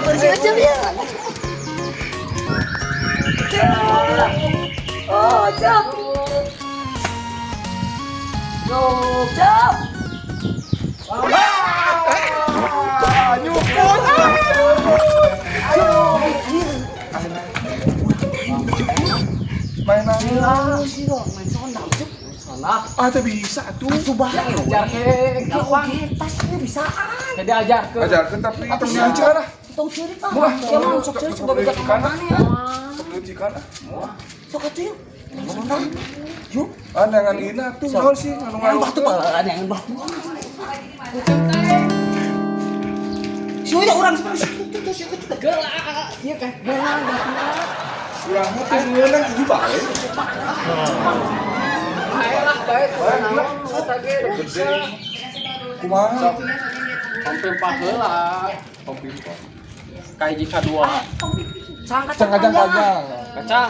kursi aja ya. Oh, jam. Yo, jam. Nyukut. Main Sih dong, main sonda tuh. Salah. tuh bisa tuh. Coba Ajar ke gampang. tasnya bisaan. Jadi ajar ke. Ajarkan tapi itu ngajar lah. Tong ciri ah. Wah, Ya mau sok ciri coba beda kemana ya. Lucikan ah. Sok atuh yuk. Yuk. Dengan ina tuh naon sih anu Yang batu ada yang batu. Sudah orang seperti itu sih kita Gelak. Iya kan. urang teh ngeunang tujuh bae. Ayolah baik. Kata ge Gede. Kumaha? sampai 4 heula. Kayak jika 2. Kacang panjang. Kacang.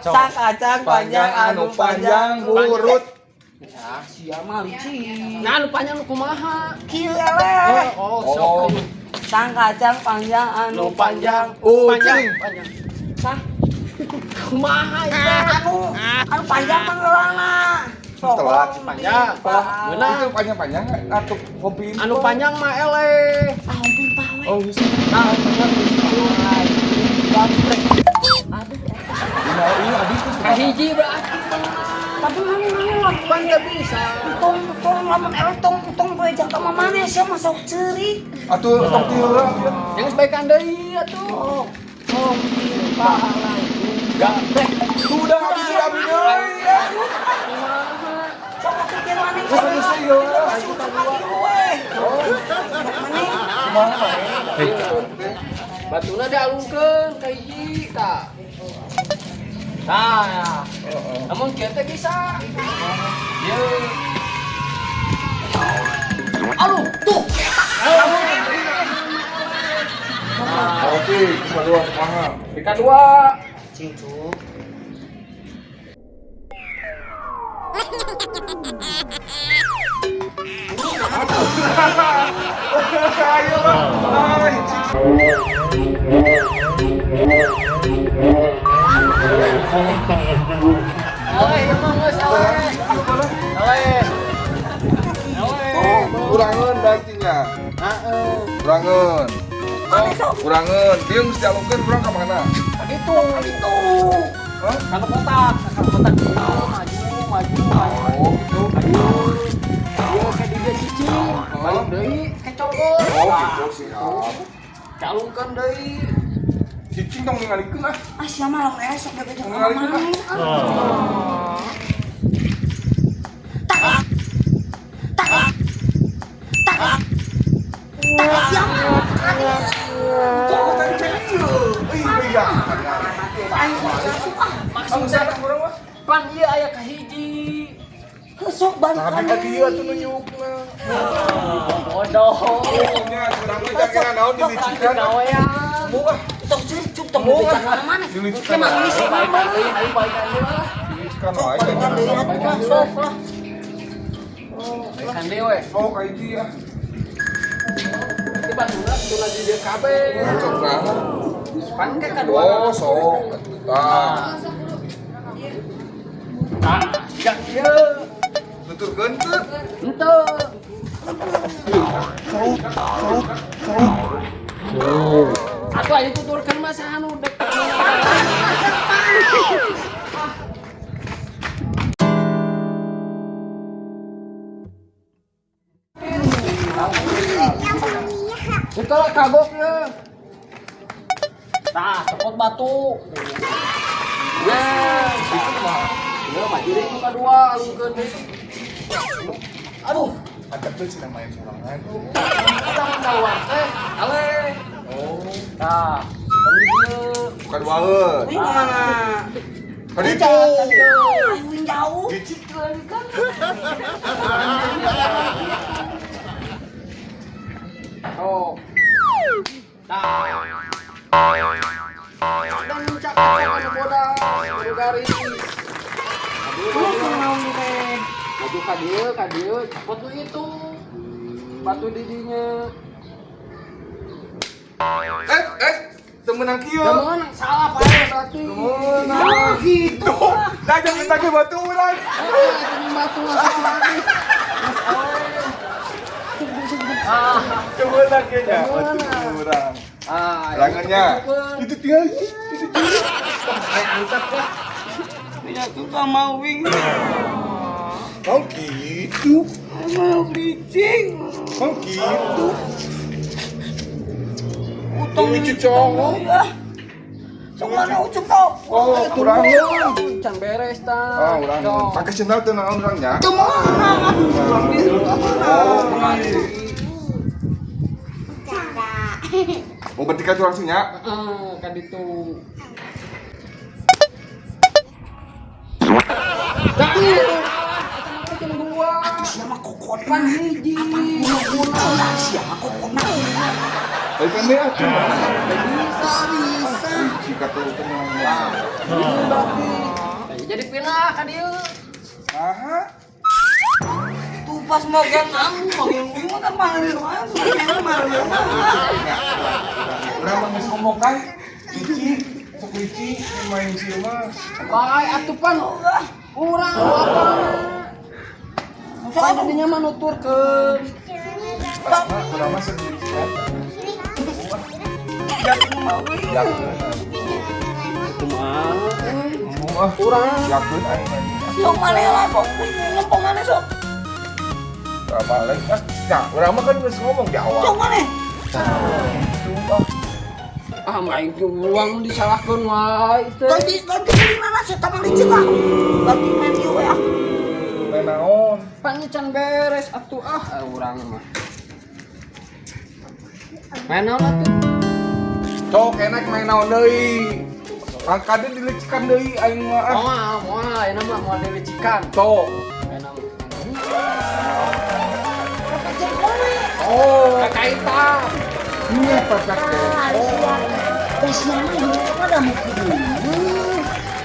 sang kacang panjang anu panjang urut. ya sia mah licin. Nah, anu panjang nu kumaha? Kilele. Oh, Oh. sok. Sang kacang panjang anu panjang. Panjang. Sah. Kumaha ieu? Anu panjang mah ngeulangna. Telat. Panjang. Benar. Itu panjang-panjang atau kopi. Anu panjang mah ele. Ampun pawe. Oh, bisa. Nah, bener gitu. Ini habis tuh. Kahiji berarti. Tapi mana Pan gak bisa. tong lamun eleh tong bae jangka mamane sia mah sok ceurik. Atuh tong ti heula. Yang sebaikkan deui atuh. Oh, pahala. Gabrek. Sudah habis abi deui ya. Sok pikir maneh. Habis heula. Kumaha? Batuna dialungkeun ka hiji tah. Tah. Namun kieu teh bisa. Ieu. Aduh, tuh. Oke, kedua kumaha? Pika 2. Cingcuk. Ayo lah. Aleh, emang geus aleh. Aleh. Kurangan berartinya. Heeh. Kurangan. Kurangan. Dia mesti alungkeun urang ka mana? Itu. Hah? Kana kotak gitu. Maju. Oh, gitu. Ieu ke dieu cicing. Balik deui ke congkol. Oh, gitu siap. Calungkeun deui. Cicing dong ningalikeun ah. Ah sia mah lamun eleh sok bae jangka Ngalikeun mamane. Kok tadi jadi ieu? Iya. Anu sana urang mah. Pan ieu aya kahiji. Sok Tapi bantuan. ka dieu atuh nunjukna. Bodoh. Nya urang mah jangan naon dilicikan. Gawean. Muah. Tong cicuk tong bae jangka mamane. Dilicikan. Emang ini sok Baik banget. deui, ayo baikan deui lah. Dilicikan Sok wae. balikan deui atuh lah sok lah. Baikan deui we. Oh, ka hiji ya. Di batuna tuna di dieu kabeh. Cocok banget. Pan ke kadua. Oh, sok. Tah. Tah, jak ieu. Tuturkeun teu? Henteu. Atuh ayo tuturkeun mah saha nu dek. Itu lah kagoknya. Tah, copot batu. Ya, situ mah. Ya, maju deh muka 2, alungkeun deui. Aduh, Ada tuh cina main sorangan. jangan jawab teh. Ale. Oh, tah. Kan dieu. Bukan waeun. Ini mana? Tadi itu. Ayo jauh. Dicik Oh. Tah. Dan muncak ke bodas, gari. Maju ka dieu, cepot tuh itu. Batu didinya. temenang kieu. Temen salah pae satu. Nah, gitu. Dah jangan tagih batu urang. Ini batu lagi. Coba tagihnya batu urang. Rangannya. Itu tinggal. Punya aku gak mau wing. Oh gitu. Mau bicing. Oh gitu. Utang Lucu cowok. ya. Soalnya ucap tau. Oh, kurang. Can beres ta. Ah, urang. Pakai sendal teu naon urangnya. Kemana? Aduh, kurang di Oh, kurang. Mau bertiga tuh langsung ya. Kan itu. siapa kokot pan hiji. Guna siapa kokot na. Dari pendek aja. Bisa. Jika tuh tenang. Jadi pindah ka dieu. Aha. Tuh pas mau gen kamu mau yang wing kan mahal. Urang mah geus ngomong kan. Cici, sok cici main sieu mah. Bae atuh pan. Urang apa? Masa dinya mah nuturkeun. Urang mah sendiri. Urang Yakeun aing. Sok mana lah kok ngempong mana sok. Balik ah. Ya, urang mah kan geus ngomong di awal. Sok mana? main uang disalahkeun wae teh. Ganti di mana sih tamang licin lah. Ganti main ieu ya. Main naon? Pan can beres atuh urang mah. Main naon atuh? Cok enak main naon deui. Angkade dilecikan deui aing mah. Moal ayeuna mah moal dilecikan. Cok. Main naon? Oh, Kaitan. iya perfect. Terus yang ini ada mungkin.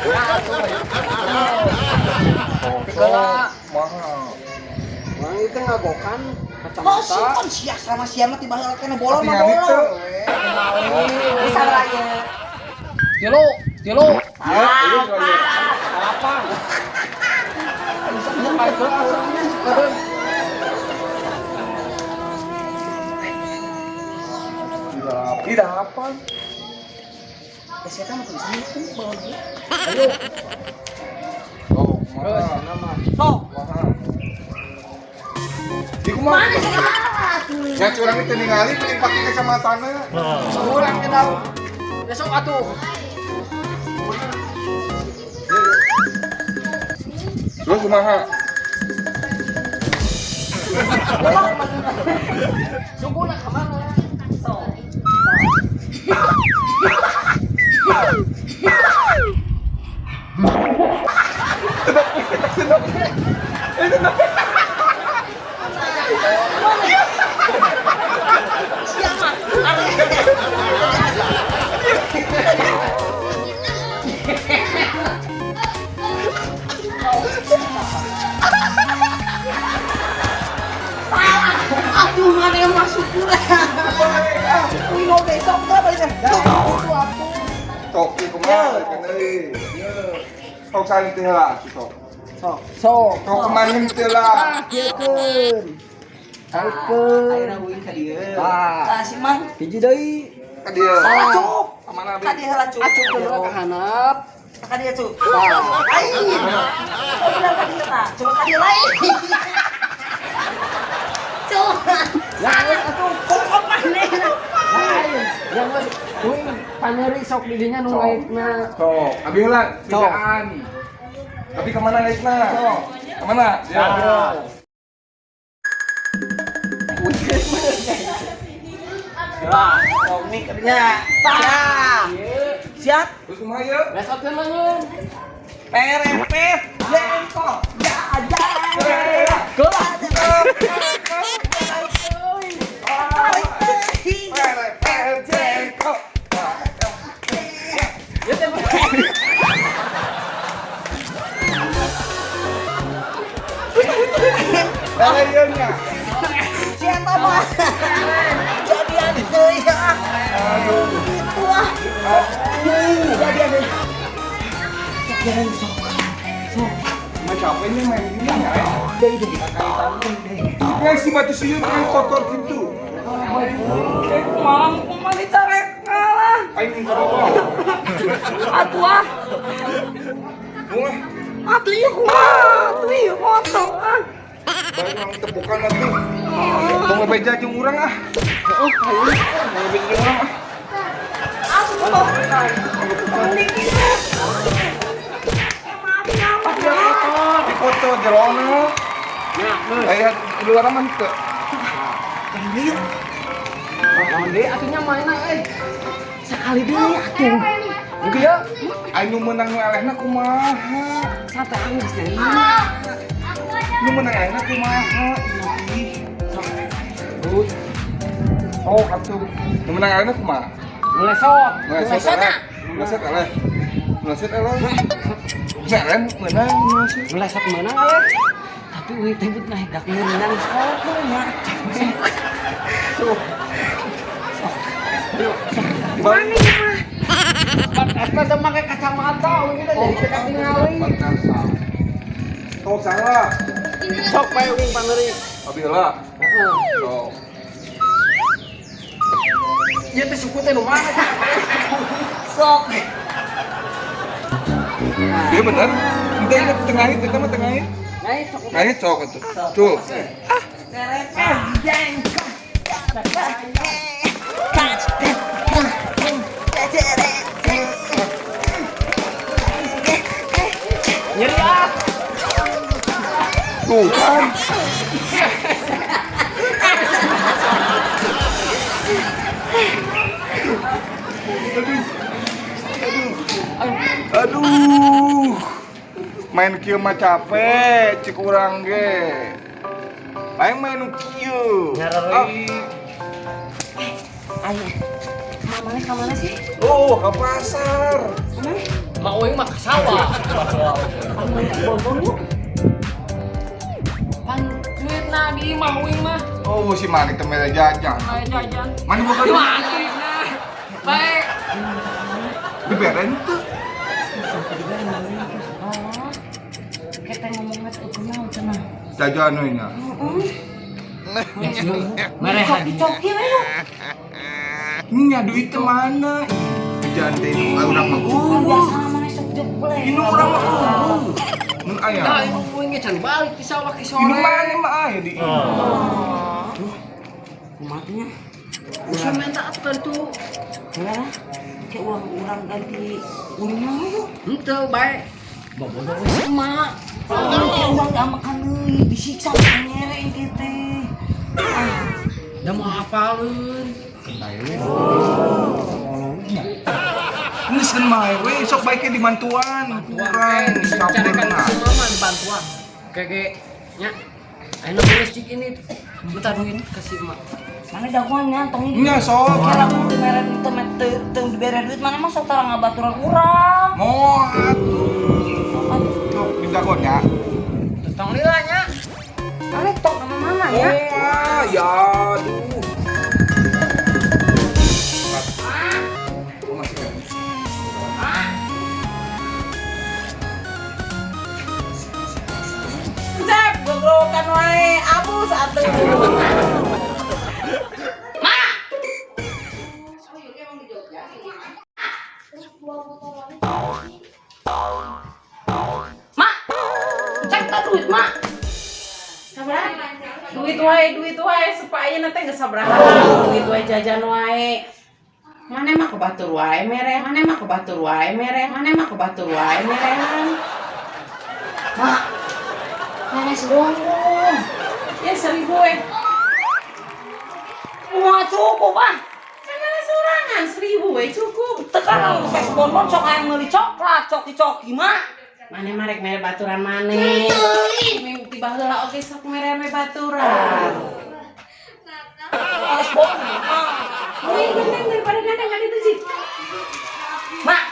Ya atuh. Kela mahal. Mang itu ngagokan Oh, kacamata. simpan sia sama siapa tiba kena bola mah Tinggal itu. bola. Bisa lagi. Tilu. Ya, ini soalnya. Apa? Bisa nyampai ke asalnya sekarang. Tidak apa. Kesehatan apa bisa itu bawa dia. Ayo. Oh, Terus mahal. nama. Tuh. Mahal. Di kumaha? Mana sih tuh? Ya curang itu ningali pengen pakai kacamatana. Kurang kenal. Besok atuh. Terus kumaha? Sungguhnya kemana? Aduh, mana yang masuk pula? Wih, mau besok nggak balik? Sok, ieu kumaha kan deui. Sok saling teh lah, sok. Sok. Sok kemarin teh lah. Kieukeun. Saikeun. Ayeuna wing ka dieu. Tah. Si Mang. Hiji deui. Ka dieu. Acuk. Mana Ka dieu lah cuk. Acuk kedua ka handap. Ka dieu cuk. Tah. Lain. Oh, bilang ka dieu tah. Coba ka dieu lain. Cuk. Ya geus atuh. Kokot maneh. Lain. Yang geus wing paneri sok di dinya nu ngaitna. Sok, abi heula tidaan. Abi kemana naikna? Sok. Kemana? Ya. Ya, mau nih kerja. Tah. Siap. Terus kumaha ieu? Besok teh mangun. Perempet. Lempok. Ya aja. Ayeuna. Siapa mah? Jadian deui ya. Aduh. Gitu ah. Jangan sok. Mah capek nih main gini ya. Deh, kaitan deh. Ya si batu siun kayak kotor gitu. Malam kumaha dicarek kalah. Aing karoko. Atuh ah. Muah, Atuh ieu kumaha? Atuh ieu foto ah. bae yang tepukan nanti. Mau ngebeja jeung urang ah. Mau ngebeja jeung urang ah. Di foto jerono. Aya di luar mah teu. Lawan deui atunya mainna Sekali deui atuh. Engke ya. Anu menang nu elehna kumaha? Sate anggus deui. Nu menang elehna kumaha? Ih. Oh, atuh. Nu menang elehna kumaha? Mulesot. Meleset eleh. Meleset eleh. Seren menang meleset. Mulesot meunang aya. Tapi uih teh but naik gak menang sekolah nya. Balik. Eta teh make kacamata we kita jadi teu katingali. Oh, salah. Sok bae uing paneurik. Abila. Heeh. Oh. Ieu teh suku teh nu mana? Sok. Iya bener. Ente ini tengahin, kita mah tengahin. Ngai sok. Tengahin cok itu. Tuh. Nyeri ah. Tuh kan. Aduh. Main kieu mah capek, cik urang ge. Lain main nu kieu. Nyarari. Ayo. Mamane ka mana sih? Oh, ke pasar. Mak uing mah ka sawah. Bonbon lu. Pan duitna di mah uing mah. Oh, si Manik teh mere jajan. Aya jajan. Mana buka Di duit? mana duitna? Bae. Diberen tuh. Kita ngomongnya tuh kumaha cenah. Jajan we nya. Mere hadi. Coki we lu. Nya duit teh mana? Jajan teh urang mah. Biasa mana sok jeble. Ini urang mah. Mun aya. Dah emang uingnya can balik di sawah ke sore. Ini mana mah aya di. Kumatnya. Usah minta apa tuh? Ya, kayak uang ganti uangnya lu. Henteu bae. Bobodo we sama. Kayak uang gak makan deui, disiksa nyereng kita. Da mau hafaleun. Geus kan mah we sok bae ke dimantuan. Kurang Carikan sampurna. si mama bantuan. Kege nya. Ayo nulis cik ini. Bentar duit kasih emak. Mana daguannya tong Nya sok. kira mau dibere duit teu dibere duit mana mah sok tara ngabaturan urang. Moal tuh minta nya. Tong lilanya. Ane tok sama mana ya? Oh, ya aduh. Cep, gogrokan wae abus atuh. Mak, cek tak duit mak. Sabaraha? Duit wae supaya nanti geus sabaraha. Duit wae jajan wae. Mane mah kebatur wae mere, mane mah kebatur wae mere, mane mah kebatur wae merehan. Mak, mana doang dong. Ya 1000 we. Wah cukup ah. Karena sorangan 1000 we cukup. Tekan pes bonbon sok aya meuli coklat, coki-coki mah. Mane marek mere baturan mane. Mimpi baheula oge sok mere baturan. Alas bohong. Wih, gandeng daripada gandeng kan itu sih. Mak.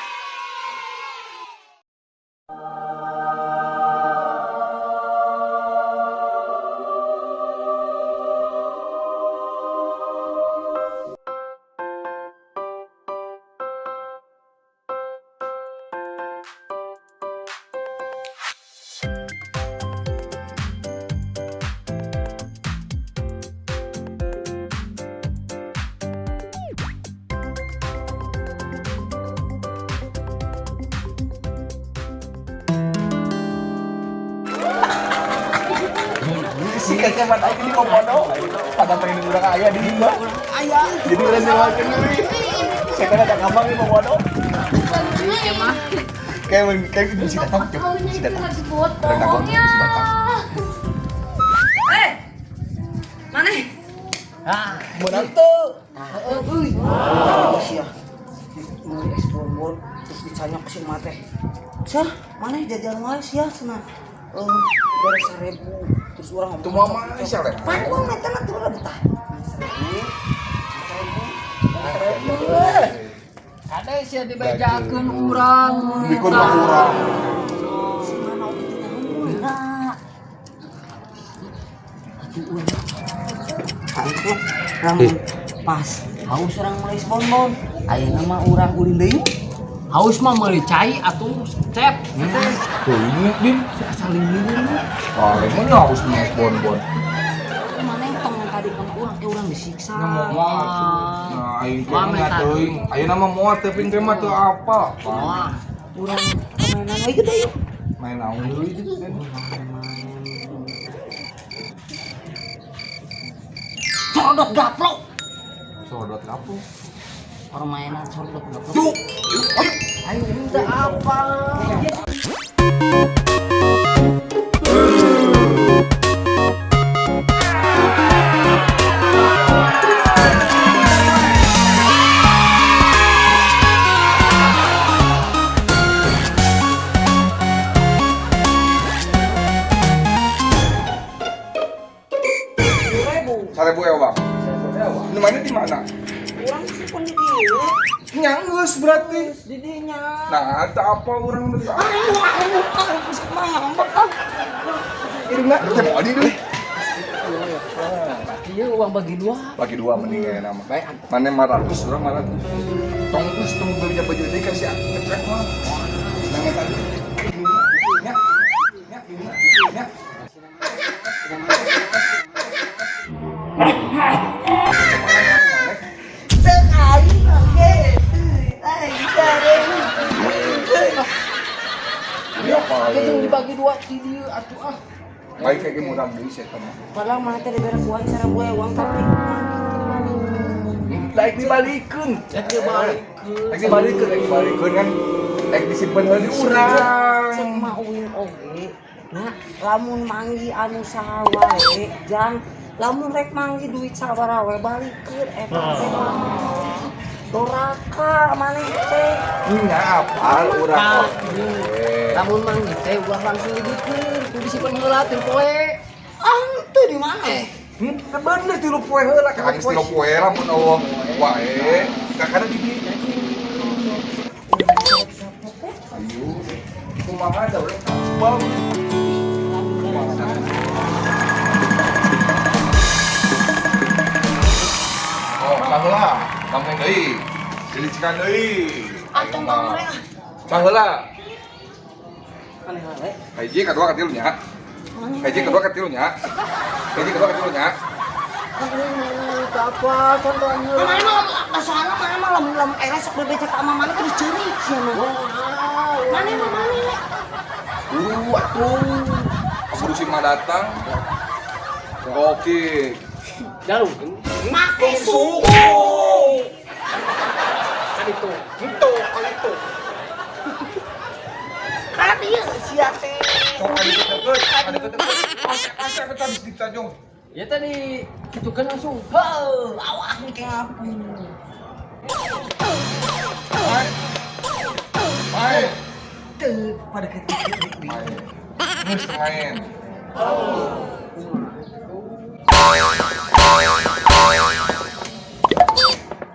kayaknya mana ini komodo. Pada pengen urang aya di imah. Ayah. Jadi udah sewakeun deui. Saya kan ada ngambang nih komodo. Iya mah. Kayak si datang tuh. Si datang. Orang nagong si datang. Mana? Benar tuh. Euy. Sia. Mau ekspor terus dicanya ke si mate. Sah, mana jajan wae sia cenah. Beres 1000 terus urang Tuh mama sia le. pan uang eta na turun betah. 1000. Ada sia dibejakeun urang. Bikun mah urang. Si mana oge teh Ramun pas haus orang meuli bonbon ayeuna mah urang ulin deui haus mah meuli cai atuh cep Tuh ini din. asal ini Wah, emang harus punya bonbon. mana yang tong tadi kan urang ke urang disiksa Nah, aing teh mah teuing. Ayeuna mah moal teh teh mah teu apa. wah urang permainan we gede yuk Main naon deui gitu kan. sodot gaplok Sodot apa? permainan sodot gaplok Tuh. ayo minta apa Sarebu ya, Bang. Ini mana di mana? urang pun di dieu Nyanggeus berarti. di dinya Nah, ada apa orang udah tahu? Irna, teh mau di deh. Iya uang bagi dua. Bagi dua mending ya nama. Mana 500 orang 500. Tong beli baju deui kan sia ngecek mah. Nang eta. Nya. Nya. Sekali oke. Ini apa? Itu dibagi dua di dieu atuh ah. Baik kayak murah deui sih eta mah. Padahal mah teh dibere uang cara buaya uang tapi. Laik dibalikeun. Laik dibalikeun kan. Laik disimpen heula di urang. Cek mah uin oge. Nah, lamun manggi anu saha wae, jang lamun rek manggi duit sabaraha we balikeun eta teh mah. Doraka maneh teh. Nya apal urang. Lamun manggi teh ulah langsung dibikeun, kudu disimpen heula teu poe. Ah, teu di mana? Bener tilu poe heula kan tilu poe lamun Allah wae. Kakana di dieu. Ayo. Kumaha da urang bang. Oh, saheula. Kampeng deui. Dilicikan deui. Atong kamre ah. Saheula. Aneh we. Hiji kadua katilu nya. Hiji kedua katilu nya. Hiji kedua katilu nya. Apa contohnya? Mana mah masalah mana mah lamun era sok bebecek sama mana terus ceurik sia mah. Mana mah mana? Atuh. Suruh si mah datang. Oke. Jarum. Make suku. Kan itu. Itu kan itu. Kan ieu sia teh. Sok ada deket. Asa kita habis ditajong. Ya tadi gitu kan langsung. Heuh, awas nih kayak apa. Main. Tuh, pada ketik. Main. Nges main.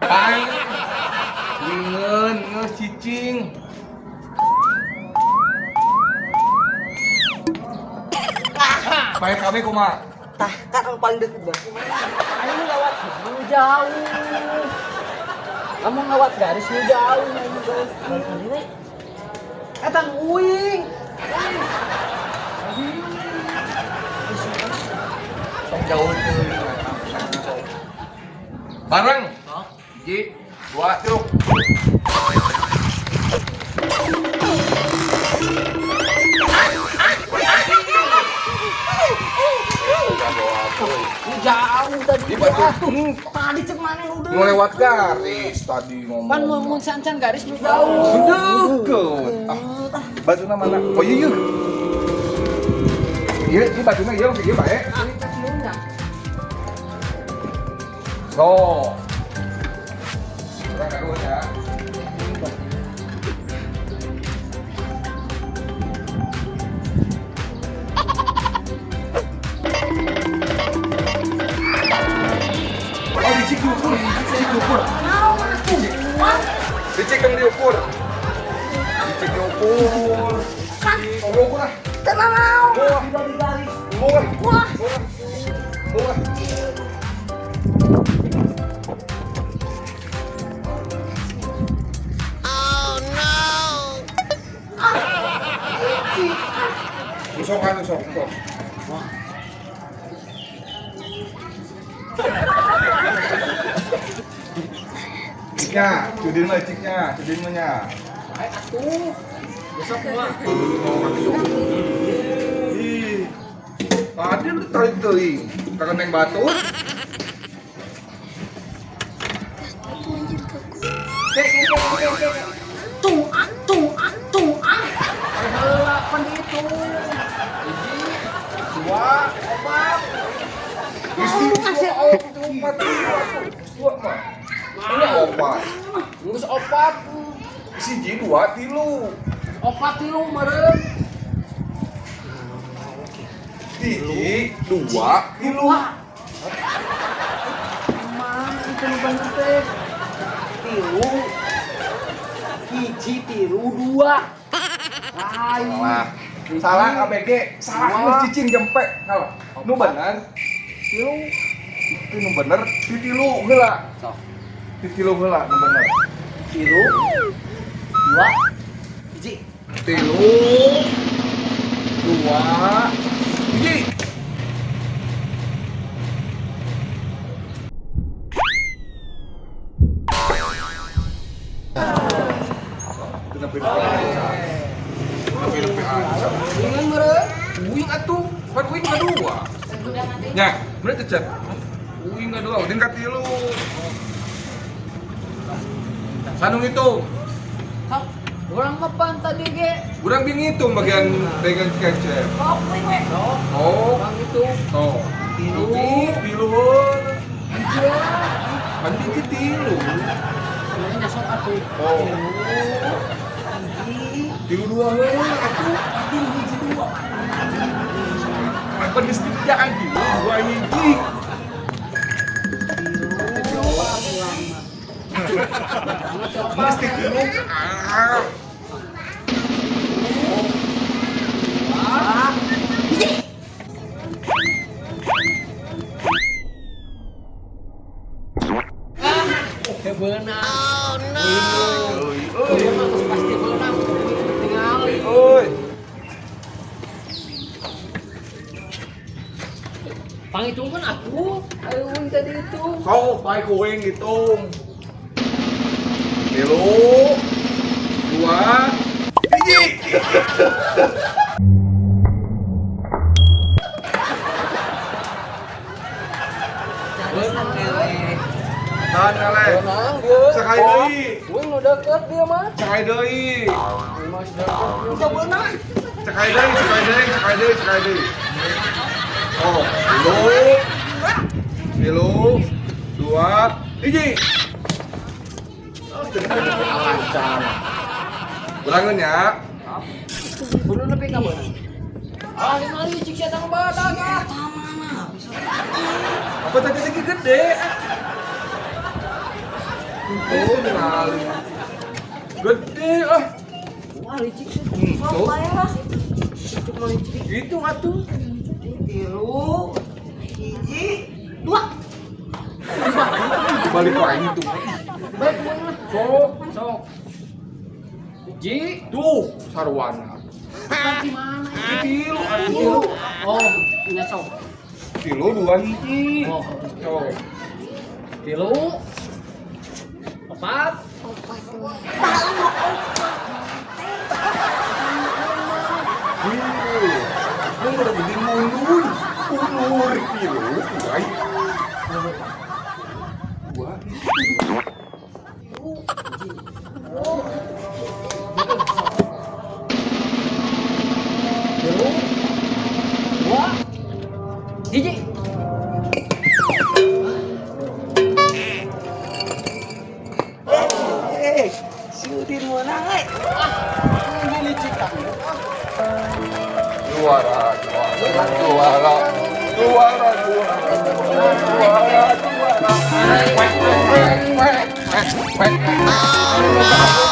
Main. Wingeun, nges cicing. Main kami kumaha? Tah, kan yang paling deket dah. Ayo lewat jauh. Kamu lewat garis jauh ini guys. Eta uing. Tong jauh teuing. Bareng. Hiji, dua, truk. Udah doa. Tadi cek mana udah. Melewat garis tadi ngomong. Pan mau sancan garis nu jauh. Deket. Batuna mana? Oh iya. Iya, ini batuna iya oke iya bae. So. Kurang kagak ya. Oh, dicik diukur. Dicik yang diukur. Dicik diukur. Oh, ukur lah. Tenang mau. Wah. Udah di garis. Wah. Wah. Wah. Usok. Ciknya, cudin mah ciknya, cudin mah nya. Besok gua. Ih. Tadi lu tarik teuing, ka Genteng Batu. Tung. Heula pan itu. Dua, opat. Istri opat. Dua mah. Ini opat. Geus opat. Siji dua tilu. Opat tilu meureun. Hiji, dua, tilu. Mana itu nu bener teh? Tilu. Hiji tilu dua. Lain. Salah ABG, salah nu cicing jempek kalau nu bener Tilu. itu nu bener di tilu heula Sok. di tilu heula nu bener Tilu. Dua. Hiji. tilu dua hiji kenapa aja Dengan meureun. uing atuh kan uing kadua nya bener teh cek uing kadua uing katilu sanu ngitung Sok. Urang mapan tadi ge. urang bi ngitung bagian kecep Sok we. Sok. oh Urang itu. oh Tilu. tilu kan di tilu Ini sok atuh. oh Hiji. tilu dua heula atuh Tilu hiji dua. apa disediaan tilu dua hiji mesti tilu Beunang. oh no Pasti beunang. Tingali. oi Pangitungkeun aku. Ayo tadi itu. kau baik kuing hitung tilu dua hiji Beunang eleh. dan eleh Beunang dia. Sekali deui. Uing nu deket dia mah. cekai deui Mas deket. Udah beunang. cekai deui oh tilu dua hiji lancar ulangan ya Kudu nepi ka beunang. Ah, mari cik sia tang badag ah. apa tadi lagi gede oh kali gede ah Mari cik sia. tuh Cuk mari cik. itu atuh Tilu. Hiji. Dua. balik lagi tuh Baik beunang. Sok. Hiji. tuh sarwana Di mana? tilu Tilu. atuh Oh, ini sok. tilu dua hiji Oh, oh tilu. Opat. Ini udah jadi mundur tilu, baik. Si Udin menang, ini licik aku. Juara. Wek, wek, wek, wek.